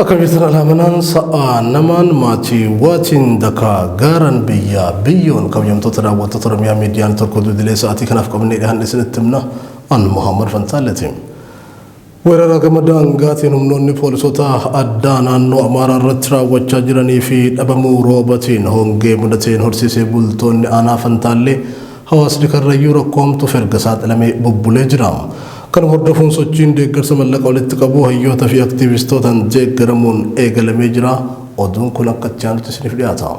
Akabitana lamanan sa'a naman mati watin daka garan biyyon kabyamtoota daawwattoota Oromiyaa miidiyaan tokko duudilee sa'aatii kanaaf qabnee dhiyaanne isinitti an Muhammad Fantaaleti. Weerara gama daangaatiin humnoonni poolisoota addaa naannoo Amaaraa irratti raawwachaa jiranii fi dhabamuu roobatiin hongee mudateen horsiisee bultoonni aanaa Fantaallee hawaasni karrayyuu rakkoo hamtuuf erga saaxilamee bubbulee jira. Kan hordofuun sochiin deeggarsa mallaqa walitti qabu hayyoota fi aktiivistootaan deeggaramuun eegalamee jira. Oduun kun akka itti aanutti isiniif dhiyaata.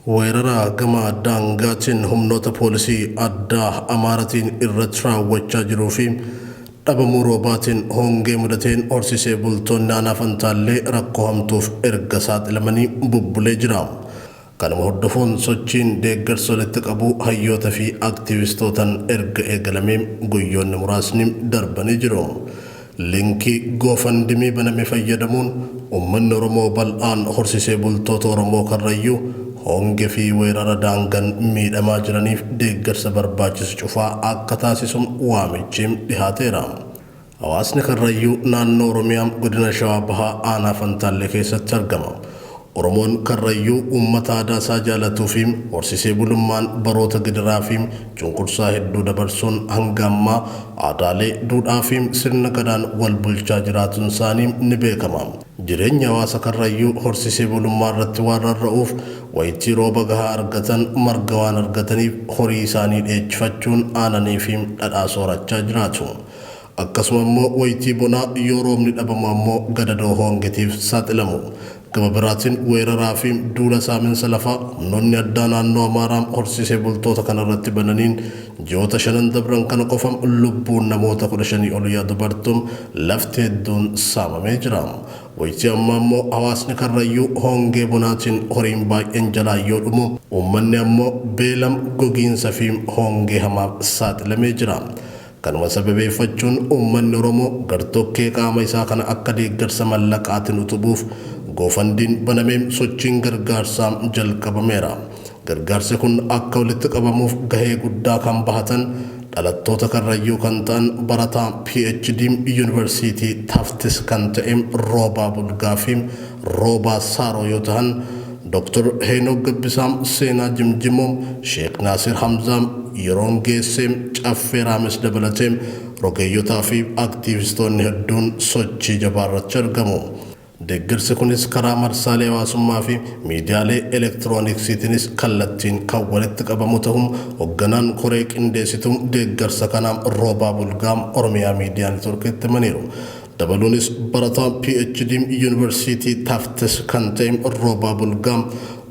Weerara gama daangaatiin humnoota poolisii addaa Amaaraatiin irratti raawwachaa jiruu fi dhabamuu roobaatiin hongee mudateen horsiisee bultoonni aanaa Fantaallee rakkoo hamtuuf erga saaxilamanii bubbulee jira. Kanuma hordofuun sochiin deeggarsa walitti qabu hayyoota fi aktiivistootaan erga eegalamee guyyoonni muraasni darbanii jiru. Linkii GoFundMe baname fayyadamuun uummanni Oromoo bal'aan horsiisee bultoota Oromoo karrayyuu hongee fi weerara daangaan miidhamaa jiraniif deeggarsa barbaachisu cufaa akka taasisuun waamichi dhihaateera. Hawaasni karrayyuu naannoo Oromiyaa godina Shawaa Bahaa aanaa Fantaallee keessatti argama. Oromoon karrayyuu uummata aadaa isaa jaalatuu fi horsiisee bulummaan baroota gidiraa fi cunqursaa hedduu dabarsuun hanga ammaa aadaalee duudhaa fi sirna gadaan wal bulchaa jiraatuun isaanii ni beekama. Jireenya hawaasa karrayyuu horsiisee bulummaa irratti waan rarra'uuf wayitii rooba gahaa argatan marga waan argataniif horii isaanii dheechifachuun aananii fi dhadhaa soorachaa jiraatu. Akkasuma immoo wayitii bonaa yoo roobni dhabamu ammoo gadadoo hongetiif saaxilamu. Gama biraatiin weeraraa fi duula saaminsa lafaa humnoonni addaa naannoo Amaaraa horsiisee bultoota kanarratti bananiin ji'oota 5 dabran kana qofam lubbuun namoota 15 ol yaa dubartuun lafti hedduun saamamee jira. Wayitii ammaa immoo hawaasni karrayyuu hongee bonaatiin horiin baay'een jalaa yoo dhumu uummanni ammoo beelam gogiinsa fi hongee hamaaf saaxilamee jira. Kanuma sababeeffachuun uummanni Oromoo gartokkee qaama isaa kana akka deeggarsa mallaqaatiin utubuuf GoFundMeen banameen sochiin gargaarsaa jalqabameera. Gargaarsi kun akka walitti qabamuuf gahee guddaa kan bahatan dhalattoota karrayyuu kan ta'an barataa PhD Yuunivarsiitii Tufts kan ta'e Roobaa Bulgaa fi Roobaa Saaroo yoo ta'an Dr. Heenok Gabbisaam seenaa jimjimoo Sheek Naasir Hamzaam yeroon geessee caffee raames dabalatee rogeeyyotaa fi aktiivistoonni hedduun sochii jabaarratti argamu. Deeggarsi kunis karaa marsaalee hawaasummaa fi miidiyaalee elektirooniksiitiinis kallattiin kan walitti qabamu ta'uun hoogganaan koree qindeessituu deeggarsa kanaa Roobaa Bulgaam Oromiyaa Miidiyaa Neetworkiitti himaniiru. Dabaluunis barataa PhD Yuunivarsiitii Tufts kan ta'e Roobaa Bulgaam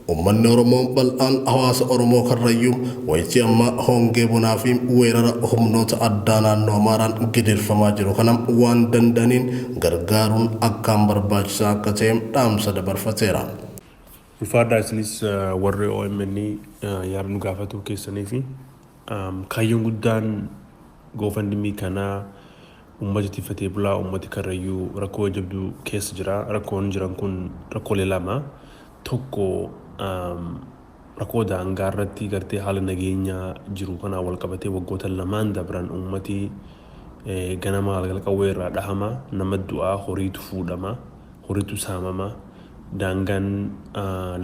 uummanni Oromoo bal'aan hawaasa Oromoo karrayyuu wayitii ammaa hongee bonaa fi weerara humnoota addaa naannoo Amaaraan gidirfamaa jiru kana waan danda'aniin gargaaruun akkaan barbaachisaa akka ta'e dhaamsa dabarfateera. Ulfaadhaa isinis warri OMN yaada nu gaafatu keessanii fi kaayyoon guddaan GoFundMe kanaa uummata tiffatee bulaa uummati karrayyuu rakkoo jabduu keessa jira. Rakkoon jiran kun rakkoolee lama. Tokko rakkoo daangaa irratti gartee haala nageenyaa jiru kanaa wal qabatee waggoota lamaan dabran uummati ganama qawwee irraa dhahama, nama du'aa, horiitu fuudhama, horiitu saamama. Daangaan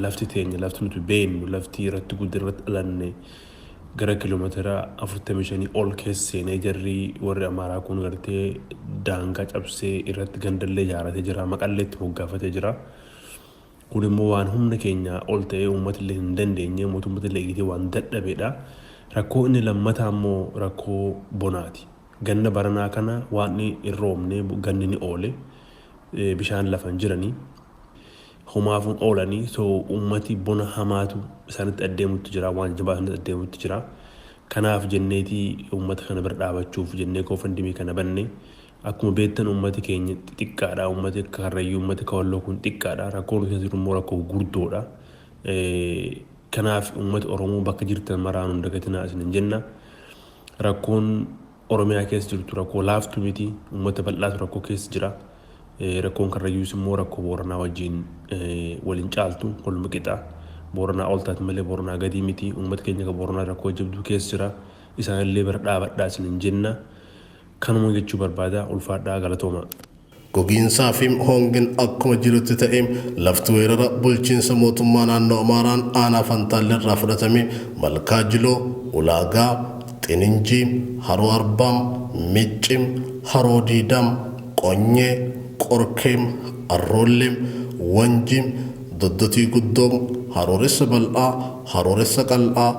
lafti teenya, lafti nuti beennu, lafti irratti guddirratti dhalanne gara kiiloomeetira 45 ol keessa seenee jarri warri Amaaraa kun gartee daangaa cabsee irratti gandallee ijaaratee jira, maqalleetti moggaafatee jira. Kun immoo waan humna keenya ol ta'ee uummata illee hin dandeenye, mootummaa illee eegitee waan dadhabeedha. Rakkoo inni lammataa immoo rakkoo bonaati. Ganna baranaa kana waan hin roobne ganni ni oole bishaan lafan jiranii. homaafun oolanii so ummati bona hamaatu isaanitti adeemutti jira waan jabaa isaanitti adeemutti jira kanaaf jenneetii ummata kana bira dhaabachuuf jennee koofandimii kana banne akkuma beektan ummati keenya xiqqaadha ummati Karrayyuu ummati Kawalloo kun xiqqaadha rakkoon keessa jiru immoo rakkoo guddoodha kanaaf ummati Oromoo bakka jirtan maraan hunda gatinaa isin jenna rakkoon Oromiyaa keessa jirtu rakkoo laaftu miti ummata bal'aatu rakkoo keessa jira rakkoon Karrayyuus immoo rakkoo Booranaa wajjin waliin caaltu waluma qixa Booranaa oltaati malee Booranaa gadii miti ummata keenya ka Booranaa rakkoo jabduu keessa jira isaanillee bira dhaabadhaa isin jenna kanuma jechuu barbaada ulfaadhaa galatooma. Gogiinsaa fi hongin akkuma jirutti ta'e lafti weerara bulchiinsa mootummaa naannoo Amaaraan aanaa Fantaallee irraa fudhatame Malkaa Jiloo Ulaagaa Xininjii Haroo Arbaam Miccim Haroo Diidam Qonyee Qorkeem Arroolleem Wanjim Doddotii Guddoom Harooressa Bal'aa Harooressa Qal'aa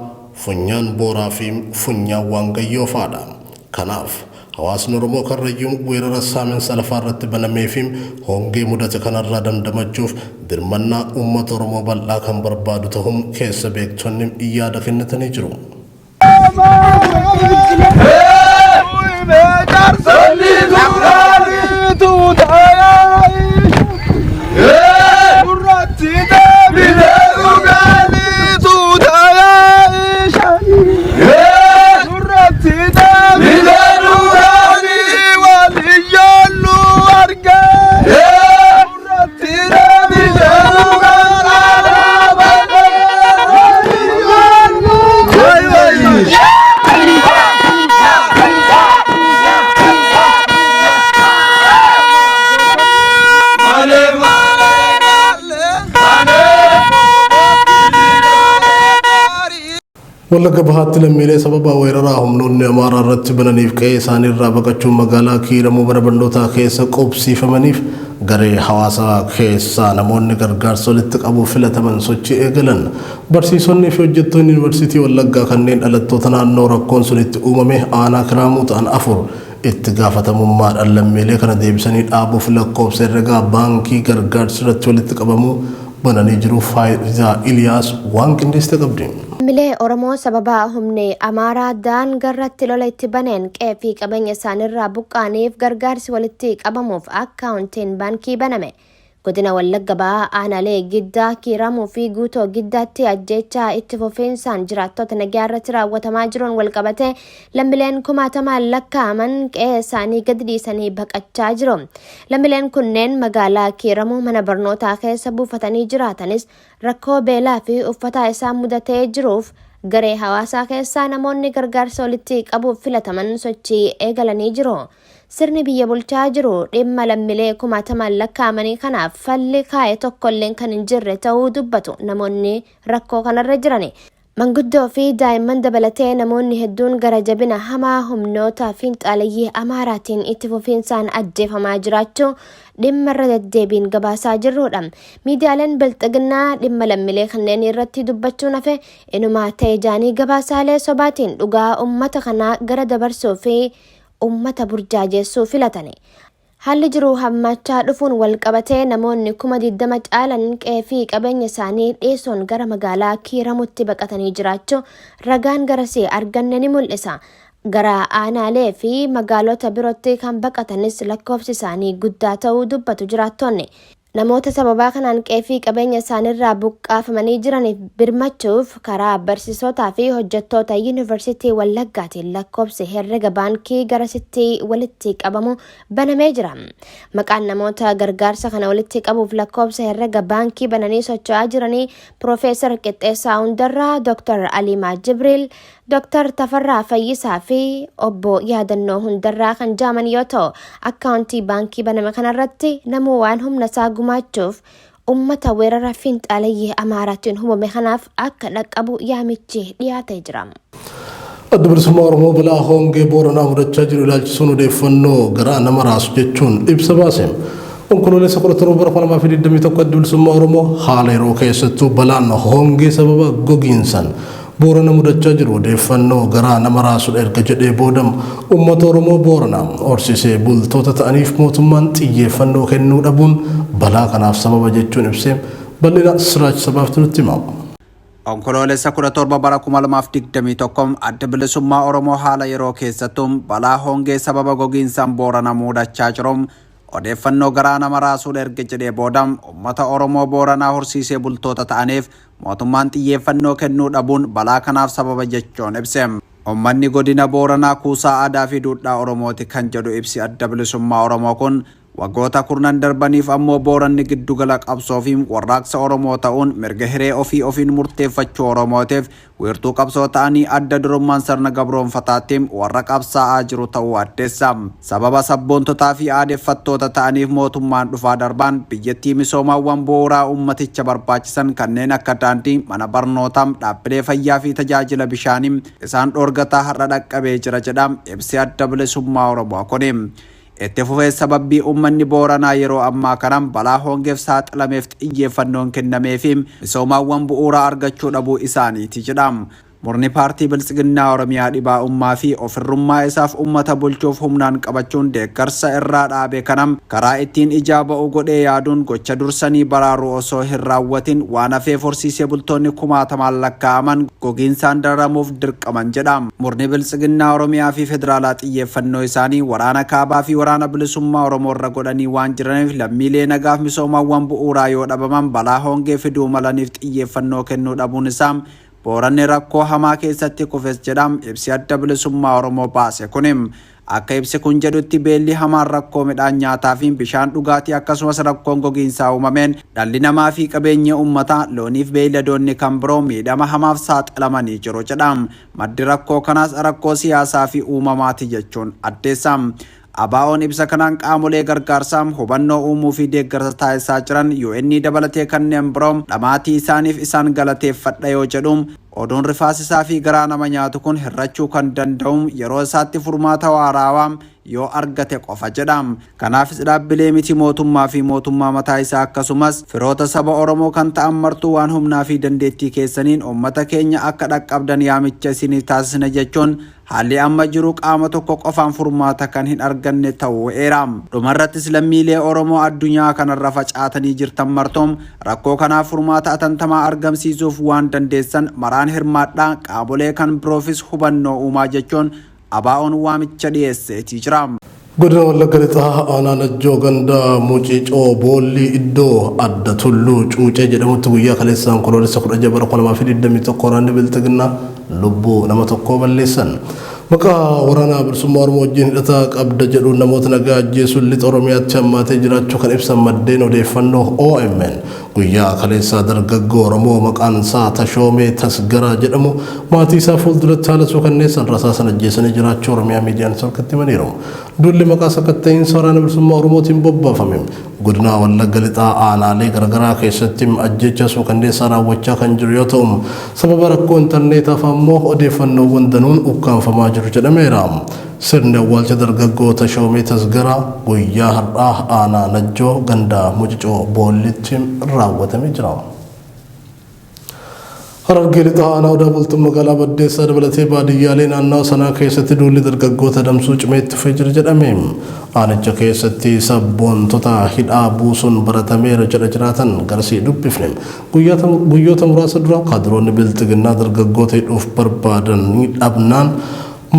Funyaan Booraa fi Funyaan Waangayyoo faadha. Kanaaf hawaasni Oromoo Karrayyuun weerara saaminsa lafaa irratti banamee fi hongee mudate kanarraa dandamachuuf dirmannaa uummata Oromoo bal'aa kan barbaadu ta'uun keessa beektonni yaada kennatanii jiru. Wallagga Bahaatti lammiilee sababa weeraraa humnoonni Amaaraa irratti bananiif qe'ee isaanii irraa baqachuun magaalaa Kiiramuu mana barnootaa keessa qubsiifamaniif garee hawaasaa keessaa namoonni gargaarsa walitti qabuuf filataman sochii eegalan. Barsiisonni fi hojjettoonni yuunivarsiitii Wallaggaa kanneen dhalattoota naannoo rakkoon sun itti uumame aanaa Kiraamuu ta'an 4 itti gaafatamummaadhaan lammiilee kana deebisanii dhaabuuf lakkoofsa herregaa baankii gargaarsa irratti walitti qabamuu bananii jiru. Faayidaa Iliyaas waan qindeessite qabdi. Milee Oromoo sababa humni Amaaraa daangarratti lola itti baneen qe'ee fi qabeenya isaaniirraa buqqaaniif gargaarsi walitti qabamuuf akkaawuntiin baankii baname. Godina Wallagga Bahaa aanaalee Giddaa Kiiramuu fi Guutoo Giddaatti ajjeechaa itti fufiinsaan jiraattota nagaa irratti raawwatamaa jiruun walqabate lammiileen kumaatamaan lakkaa'aman qe'ee isaanii gadi dhiisanii baqachaa jiru. Lammiileen kunneen magaalaa Kiiramuu mana barnootaa keessa buufatanii jiraatanis rakkoo beelaa fi uffata isaan mudatee jiruuf garee hawaasaa keessaa namoonni gargaarsa walitti qabuuf filataman sochii eegalanii jiru. Sirni biyya bulchaa jiru dhimma lammiilee kumaatamaan lakkaa'amanii kanaaf falli kaa'e tokkolleen kan hin jirre ta'uu dubbatu namoonni rakkoo kanarra jiran. Manguddoo fi daa'imman dabalatee namoonni hedduun gara jabina hamaa humnoota fiinxaaleyyii Amaaraatiin itti fufiinsaan ajjeefamaa jiraachuu dhimma irra deddeebiin gabaasaa jirrudha. Miidiyaaleen bilxiginnaa dhimma lammiilee kanneen irratti dubbachuun hafe inumaa ta'e jaanii gabaasaalee sobaatiin dhugaa uummata kanaa gara dabarsuu fi ummata burjaajeessuu filatani. Haalli jiru hammachaa dhufuun walqabatee namoonni 20 caalan qe'ee fi qabeenya isaanii dhiisuun gara magaalaa Kiiramuutti baqatanii jiraachuu ragaan garasii arganne ni mul'isa. Gara aanaalee fi magaalota birootti kan baqatanis lakkoofsi isaanii guddaa ta'uu dubbatu jiraattonni. Namoota sababaa kanaan qe'ee fi qabeenya isaaniirraa buqqaafamanii jiraniif birmachuuf karaa barsiisotaa fi hojjettoota yuunivarsiitii Wallaggaatiin lakkoofsi herrega baankii garasitti walitti qabamu banamee jira. Maqaan namoota gargaarsa kana walitti qabuuf lakkoofsa herrega baankii bananii socho'aa jiranii Piroofeesar Qixxeessaa Hundarraa, Dr. Alimaa Jibriil, Dr. Tafarraa Fayyisaa fi obbo Yaadannoo Hundarraa kan jaaman yoo ta'u, akkaawuntii baankii baname kanarratti namuu waan humna isaa gumaachuuf ummata weerara fiinxaaleyyii Amaaraatiin hubame kanaaf akka dhaqqabu yaamichi dhiyaatee jira. Adda bilisummaa Oromoo balaa hongee Booranaa mudachaa jiru ilaalchisuun odeeffannoo garaa nama raasu jechuun ibsa baase. Onkoloolessa 17 Adda bilisummaa Oromoo haala yeroo keessattuu balaan hongee sababa gogiinsan Boorana mudachaa jiru odeeffannoo garaa nama raasuudha erga jedhee boodam uummata Oromoo Boorana horsiisee bultoota ta'aniif mootummaan xiyyeeffannoo kennuu dhabuun balaa kanaaf sababa jechuun ibsee bal'ina Siraaj Sabaaf nutti hima. Onkoloolessa 17 bara 2021 adda bilisummaa Oromoo haala yeroo keessattuu balaa hongee sababa gogiinsaan Boorana mudachaa jiruun odeeffannoo garaa nama raasuudha erga jedhee boodam uummata Oromoo Booranaa horsiisee bultoota ta'aniif mootummaan xiyyeeffannoo kennuu dhabuun balaa kanaaf sababa jechuun ibse. Uummanni godina Booranaa kuusaa aadaa fi duudhaa Oromooti kan jedhu ibsi adda bilisummaa Oromoo kun waggoota kurnan darbaniif ammoo Booranni giddugala qabsoo fi warraaqsa Oromoo ta'uun mirga hiree ofiin murteeffachuu Oromootiif wiirtuu qabsoo ta'anii adda durummaan sirna gabroonfataatiin warra qabsaa'aa jiru ta'uu addeessa. Sababa sabboontotaa fi aadeffattoota ta'aniif mootummaan dhufaa darbaan biyyattii misoomaawwan bu'uuraa ummaticha barbaachisan kanneen akka daandii, mana barnootaa, dhaabbilee fayyaa fi tajaajila bishaanii isaan dhoorgataa har'a dhaqqabee jira jedha ibsi adda bilisummaa Oromoo kuni. Itti fufee sababbii uummanni Booranaa yeroo ammaa kanaan balaa hongeef saaxilameef xiyyeeffannoon kennameef misoomaawwan bu'uuraa argachuu dhabuu isaaniiti jedha. Murni paartii Biltsiginnaa Oromiyaa dhibaa'ummaa fi ofirrummaa isaaf uummata bulchuuf humnaan qabachuun deeggarsa irraa dhaabe kanam karaa ittiin ijaa ba'u godhee yaaduun gocha dursanii baraaruu osoo hin raawwatin waan hafeef horsiisee bultoonni kumaatamaan lakkaa'aman gogiinsaan dararamuuf dirqaman jedha. Murni Biltsiginnaa Oromiyaa fi Federaalaa xiyyeeffannoo isaanii waraana kaabaa fi waraana bilisummaa Oromoo irra godhanii waan jiraniif lammiilee nagaaf misoomaawwan bu'uuraa yoo dhabaman balaa hongee fiduu malaniif xiyyeeffannoo kennuu dhabuun isaa Booranni rakkoo hamaa keessatti kufes jedham ibsi adda bilisummaa Oromoo baase kunim. Akka ibsi kun jedhutti beelli hamaan rakkoo midhaan nyaataa fi bishaan dhugaatii akkasumas rakkoon gogiinsaa uumameen dhalli namaa fi qabeenya uummataa looniif beeyladoonni kan biroo miidhama hamaaf saaxilamanii jiru jedham. Maddi rakkoo kanaas rakkoo siyaasaa fi uumamaati jechuun addeessam. Abaa'oon ibsa kanaan qaamolee gargaarsaa hubannoo uumuu fi deeggarsa taasisaa jiran UN dabalatee kanneen biroo dhamaatii isaaniif isaan galateeffadha yoo jedhuun oduun rifaasisaa fi garaa nama nyaatu kun hirrachuu kan danda'u yeroo isaatti furmaata waarawaa yoo argate qofa jedham. Kanaafis dhaabbilee miti mootummaa fi mootummaa mataa isaa akkasumas firoota saba Oromoo kan ta'an martuu waan humnaa fi dandeettii keessaniin uummata keenya akka dhaqqabdan yaamicha isiniif taasisna jechuun haalli amma jiru qaama tokko qofaan furmaata kan hin arganne ta'uu eeram. Dhumarrattis lammiilee Oromoo addunyaa kanarra facaatanii jirtan martoom rakkoo kanaaf furmaata atantamaa argamsiisuuf waan dandeessan maraan hirmaadhaa qaamolee kan biroofis hubannoo uumaa jechuun Abaa'oon waamicha dhiyeesseetii jira. Godina Wallagga Lixaa aanaa Najjoo ganda Mucicoo Boolli iddoo adda tulluu Cuucee jedhamutti guyyaa kaleessaan Onkoloolessa 16 bara 2021 waraanni Biltsiginnaa lubbuu nama tokkoo balleessan. Maqaa waraanaa bilisummaa Oromoo wajjin hidhata qabda jedhuun namoota nagaa ajjeesuun lixa Oromiyaatti hammaatee jiraachuu kan ibsan maddeen odeeffannoo OMN guyyaa kaleessaa dargaggoo Oromoo maqaan isaa Tashoomee Tasgaraa jedhamu maatii isaa fuulduratti haala suukanneessaan rasaasan ajjeesanii jiraachuu Oromiyaa miidiyaan sarkatti himaniiru. Dulli maqaa sakatta'insa waraana bilisummaa Oromootiin bobbaafame godina Wallagga Lixaa aanaalee garagaraa keessatti ajjecha suukanneessaa raawwachaa kan jiru yoo ta'u sababa rakkoo intarneetaaf ammoo odeeffannoowwan danuun ukkaanfamaa jiru jedhameera. Sirni awwaalcha dargaggoo Tashoomee Tasgaraa guyyaa har'aa aanaa Najjoo ganda Mucicoo Boollitti raawwatamee jira. Harargee Lixaa aanaa Odaa bultuu magaalaa Baddeessaa dabalatee baadiyyaalee naannoo sanaa keessatti duulli dargaggoota damsuu cimee itti fufee jira jedhame. Aanicha keessatti sabboontota hidhaa buusuun baratameera jedha jiraatan garsii dubbifne. Guyyoota muraasa dura kaadiroonni Biltsiginnaa dargaggoota hidhuuf barbaadan dhabnaan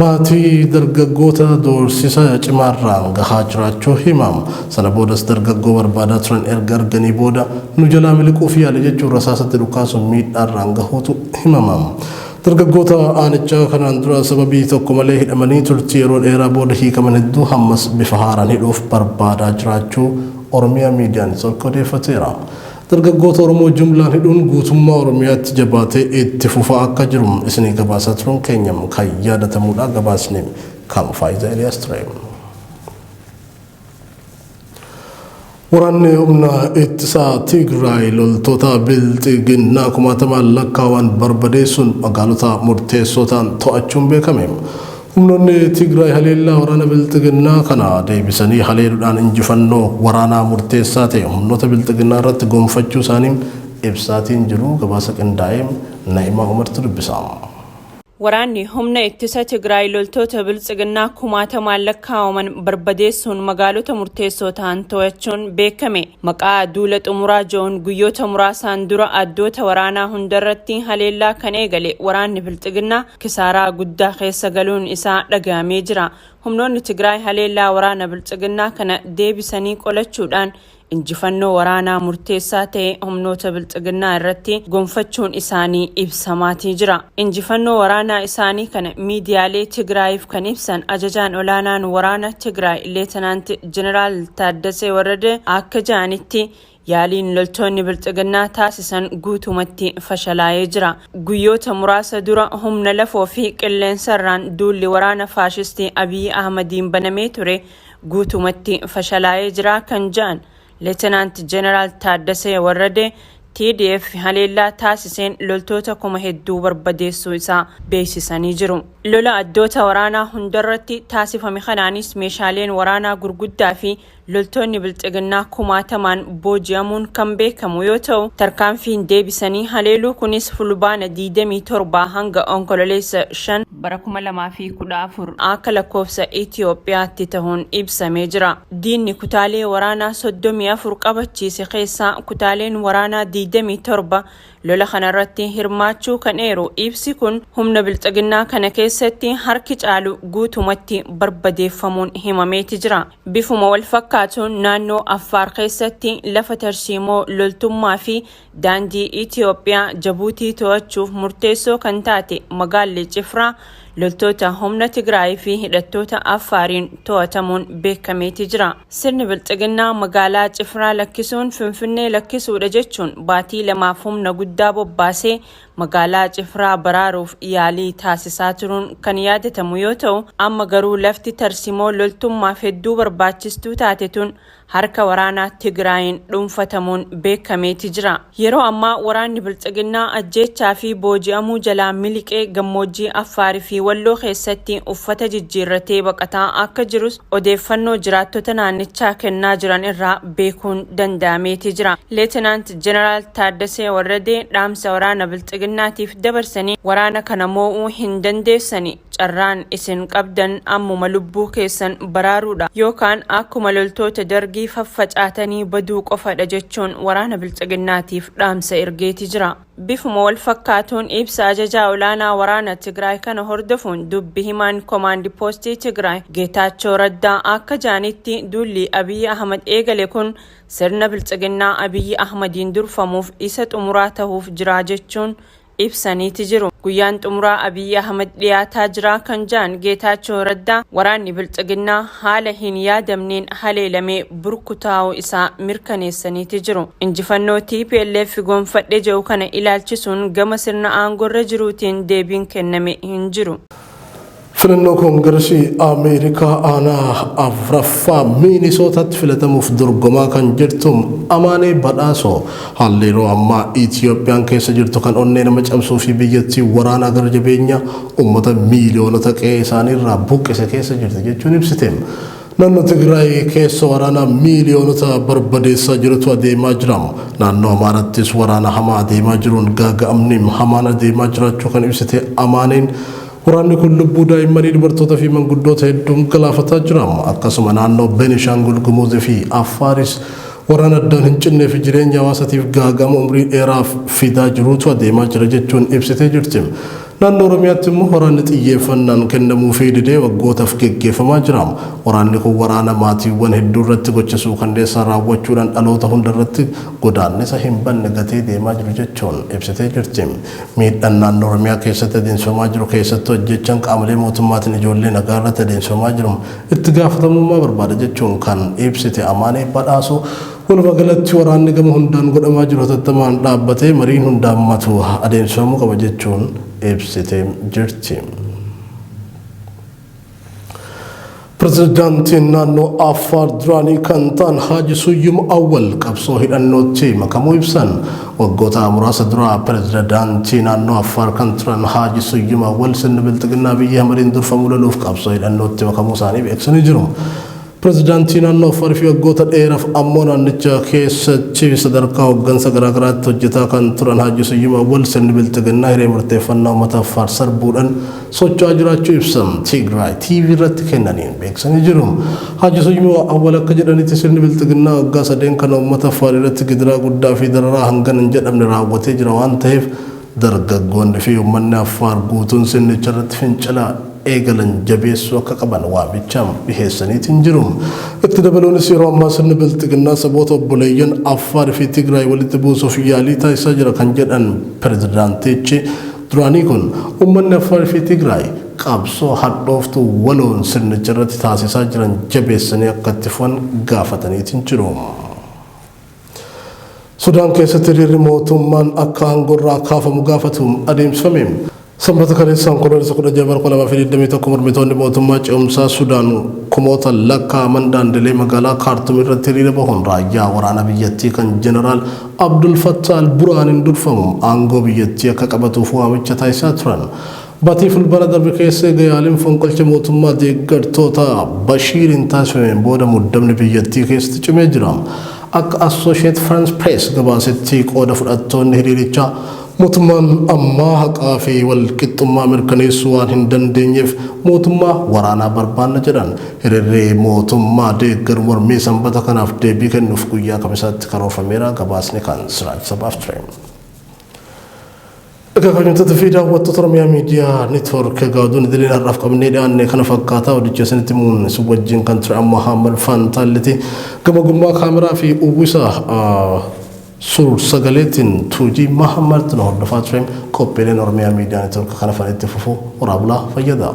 maatii dargaggoota doorsisa cimaarraan gahaa jiraachuu himam. Sana boodas dargaggoo barbaadaa turan erga arganii booda nu jalaa miliquuf yaale jechuun rasaasatti dhukaasuun miidhaarraan gahuutu himamam. Dargaggoota aanichaa kanaan dura sababii tokko malee hidhamanii turtii yeroo dheeraa booda hiikaman hedduu hammas bifa haaraan hidhuuf barbaadaa jiraachuu Oromiyaa miidiyaan odeeffateera. Dargaggoota Oromoo jumlaan hidhuun guutummaa Oromiyaatti jabaatee itti fufaa akka jiru isinii gabaasaa turuun keenya kan yaadatamuudha. Gabaasni kan Faayidaa Eliyaas ture. Waraanni humna ittisaa Tigraay loltoota Biltsiginnaa kumaatamaan lakkaawwan barbadeessuun magaalota murteessoo ta'an to'achuun beekame. Humnoonni Tigraay haleellaa waraana Biltsiginnaa kana deebisanii haleeluudhaan injifannoo waraanaa murteessaa ta'e humnoota Biltsiginnaa irratti gonfachuu isaanii ibsaatiin jiru gabaasa qindaa'eem Naa'imaa Umartu dubbisa. Waraanni humna ittisa Tigraay loltoota biltsiginnaa kumaatamaan lakkaa'aman barbadeessuun magaalota murteessoo ta'an to'achuun beekame. Maqaa duula xumuraa joon guyyoota muraasaan dura addoota waraanaa hundarratti haleellaa kan eegale waraanni biltsiginnaa kisaaraa guddaa keessa galuun isaa dhagahamee jira. Humnoonni Tigraay haleellaa waraana biltsiginnaa kana deebisanii qolachuudhaan injifannoo waraanaa murteessaa ta'e humnoota biltsiginnaa irratti gonfachuun isaanii ibsamaatii jira. Injifannoo waraanaa isaanii kana miidiyaalee Tigraayiif kan ibsan ajajaan olaanaan waraana Tigraay Leetanaant Jeneraal Taaddasee Warrade akka jedhanitti yaaliin loltoonni biltsiginnaa taasisan guutumatti fashalaa'ee jira. Guyyoota muraasa dura humna lafoo fi qilleensarraan duulli waraana faashistii Abiy Ahmadiin banamee ture guutumatti fashalaa'ee jira kan jedhan Lieutenant General Taaddasee Warrade TDF haleellaa taasiseen loltoota kuma hedduu barbadeessuu isaa beeksisanii jiru. Lola addoota waraanaa hundarratti taasifame kanaanis meeshaaleen waraanaa gurguddaa fi loltoonni biltsiginnaa kumaatamaan booji'amuun kan beekamu yoo ta'u tarkaanfiin deebisanii haleeluu kunis fulbaana 27 hanga onkololeessa 5 bara 2014 akka lakkoofsa Itiyoophiyaatti ta'uun ibsamee jira. Diinni kutaalee waraanaa 34 qabachiise keessaa kutaaleen waraanaa 27 lola kanarratti hirmaachuu kan eeru ibsi kun humna biltsiginnaa kana keessatti harki caalu guutumatti barbadeeffamuun himameeti jira. Bifuma wal fakkaatuun naannoo Affaar keessatti lafa tarsiimoo loltummaa fi daandii Itiyoophiyaa Jabuutii to'achuuf murteessoo kan taate magaalli Cifraa loltoota humna Tigraay fi hidhattoota Affaariin to'atamuun beekameeti jira. Sirni biltsiginnaa magaalaa Cifraa lakkisuun Finfinnee lakkisuudha jechuun baatii lamaaf humna guddaa bobbaasee magaalaa Cifraa baraaruuf yaalii taasisaa turuun kan yaadatamu yoo ta'u amma garuu lafti tarsimoo loltummaaf hedduu barbaachistuu taate tun harka waraanaa Tigraayin dhuunfatamuun beekameeti jira. Yeroo ammaa waraanni biltsiginnaa ajjeechaa fi booji'amuu jalaa miliqee gammoojjii Affaarii fi Walloo keessatti uffata jijjiirratee baqataa akka jirus odeeffannoo jiraattota naannichaa kennaa jiran irraa beekuun danda'ameeti jira. Leetinaant Jeneraal Taaddasee Warradee dhaamsa waraana biltsiginnaatiif dabarsanii waraana kana moo'uu hin dandeessani. Carraan isin qabdan ammuma lubbuu keessan baraaruudha yookaan akkuma loltoota dargii faffacaatanii baduu qofadha jechuun waraana biltsiginnaatiif dhaamsa ergeeti jira. Bifuma wal fakkaatuun ibsa ajajaa olaanaa waraana Tigraay kana hordofuun dubbi himaan komaandi poostii Tigraay Geetaachoo Raddaa akka jedhanitti duulli Abiy Ahmad eegale kun sirna biltsiginnaa Abiy Ahmadiin durfamuuf isa xumuraa ta'uuf jira jechuun ibsaniiti jiru. Guyyaan xumuraa Abiy Ahmad dhiyaataa jira kan jedhan Geetaachoo Raddaa waraanni biltsiginnaa haala hin yaadamneen haleelamee burkutaa'uu isaa mirkaneessaniiti jiru. Injifannoo TPLF gonfadhe jedhu kana ilaalchisuun gama sirna aangorra jiruutiin deebiin kenname hin jiru. Filannoo Koongiresii Ameerikaa aanaa Afraffaa Miinisootaatti filatamuuf dorgomaa kan jirtu Amaanee Badhaasoo haalli yeroo ammaa Itiyoophiyaan keessa jirtu kan onnee nama cabsuu fi biyyattii waraanaa gara jabeenya uummata miiliyoonota qe'ee isaaniirraa buqqise keessa jirti jechuun ibsite. Naannoo Tigraay keessa waraana miiliyoonota barbadeessaa jirutu adeemaa jira. Naannoo Amaarattis waraana hamaa adeemaa jiruun gaaga'amni hamaan adeemaa jiraachuu kan ibsite Amaaneen waraanni kun lubbuu daa'immanii dubartoota fi manguddoota hedduun galaafataa jira. Akkasuma naannoo Beenishaangul Gumuz fi Affaaris waraana addaan hin cinnee fi jireenya hawaasaatiif gaaga'ama umrii dheeraaf fidaa jirutu adeemaa jira jechuun ibsitee jirti. Naannoo Oromiyaatti immoo waraanni xiyyeeffannaan kennamuu fi didee waggootaaf geggeeffamaa jira. Waraanni kun waraana maatiiwwan hedduu irratti gochisuu kandeessaa raawwachuudhaan dhaloota hunda irratti godaannisa hin banne gatee deemaa jiru jechuun ibsitee jirti. Miidhaan naannoo Oromiyaa keessatti adeemsifamaa jiru keessattuu ajjechaan qaamolee mootummaatiin ijoollee nagaa irratti adeemsifamaa jiru itti gaafatamummaa barbaada jechuun kan ibsite Amaanee Badhaasoo walumaa galatti waraanni gama hundaan godhamaa jiru hatattamaan dhaabbatee mariin hundaan matu adeemsifamuu qaba jechuun ibsitee jirti. Pirezidaantiin naannoo Affaar duraanii kan ta'an Haaji Suyyum Awwal qabsoo hidhannootti makamuu ibsan. Waggoota muraasa dura pirezidaantii naannoo Affaar kan turan Haaji Suyyum Awwal sirna biltsiginnaa Abiy Ahmadiin durfamuu loluuf qabsoo hidhannootti makamuu isaanii beeksisanii jiru. Pirezidaantii naannoo Affaar fi waggoota dheeraaf ammoo naannicha keessatti sadarkaa hooggansa garaagaraatti hojjetaa kan turan Haji Suyyum Awwal sirni bilxiginnaa hiree murteeffannaa uummata Affaar sarbuudhaan socho'aa jiraachuu ibsan Tigraay TV irratti kennaniin beeksisanii jiru. Haji Suyyum Awwal akka jedhanitti sirni bilxiginnaa waggaa sadeen kana uummata Affaar irratti gidiraa guddaa fi dararaa hangana hin jedhamne raawwatee jira waan ta'eef dargaggoonni fi uummanni Affaar guutuun sirnicha irratti fincilaa eegalan jabeessuu akka qaban waamicha dhiheessaniitiin jiru. Itti dabaluunis yeroo ammaa sirni bilxiginnaa saboota obboleeyyan Affaar fi Tigraay walitti buusuuf yaalii taasisaa jira kan jedhan pirezidaantichi duraanii kun uummanni Affaar fi Tigraay qabsoo hadhooftuu waloon sirnicha irratti taasisaa jiran jabeessanii akka itti fufan gaafataniitiin jiru. Sudaan keessatti hiriirri mootummaan akka aangorraa kaafamu gaafatu adeemsifame. Sanbata kaleessaan kunuunsa 16 mormitoonni mootummaa ce'umsaa Sudaan kumoota lakkaa'aman daandilee magaalaa Kaartum irratti hiriira bahuun raayyaa waraana biyyattii kan Jeneraal Abdul Fattah al-Burhaaniin durfamu aangoo biyyattii akka qabatuuf waamicha taasisaa turan. Baatii fulbaana darbe keessa gayaaliin fonqolcha mootummaa deeggartoota Bashiiriin taasifameen booda muddamni biyyattii keessatti cimee jira. Akka Associated France Press gabaasetti qooda fudhattoonni hiriirichaa mootummaan ammaa haqaa fi walqixxummaa mirkaneessuu waan hin dandeenyeef mootummaa waraanaa barbaanna jedhan. Hiriirri mootummaa deeggaru mormii sanbata kanaaf deebii kennuuf guyyaa kamisaatti karoorfameera. Gabaasni kan Siraaj Sabaaf ture. Egaa kabajamtoota fi daawwattoota Oromiyaa Miidiyaa Neetwoork gaaduun idileen har'aaf qabnee dhiyaanne kana fakkaataa hojjechaa isinitti muunnisu wajjin kan ture Muhammad Fantaaliti gama gummaa kaameraa fi uwwisa suur sagaleetiin Tuujii Muhammad na hordofaa ture. Qophiileen Oromiyaa Miidiyaa Neetwoork kana fanitti fufuu waraabulaa fayyada.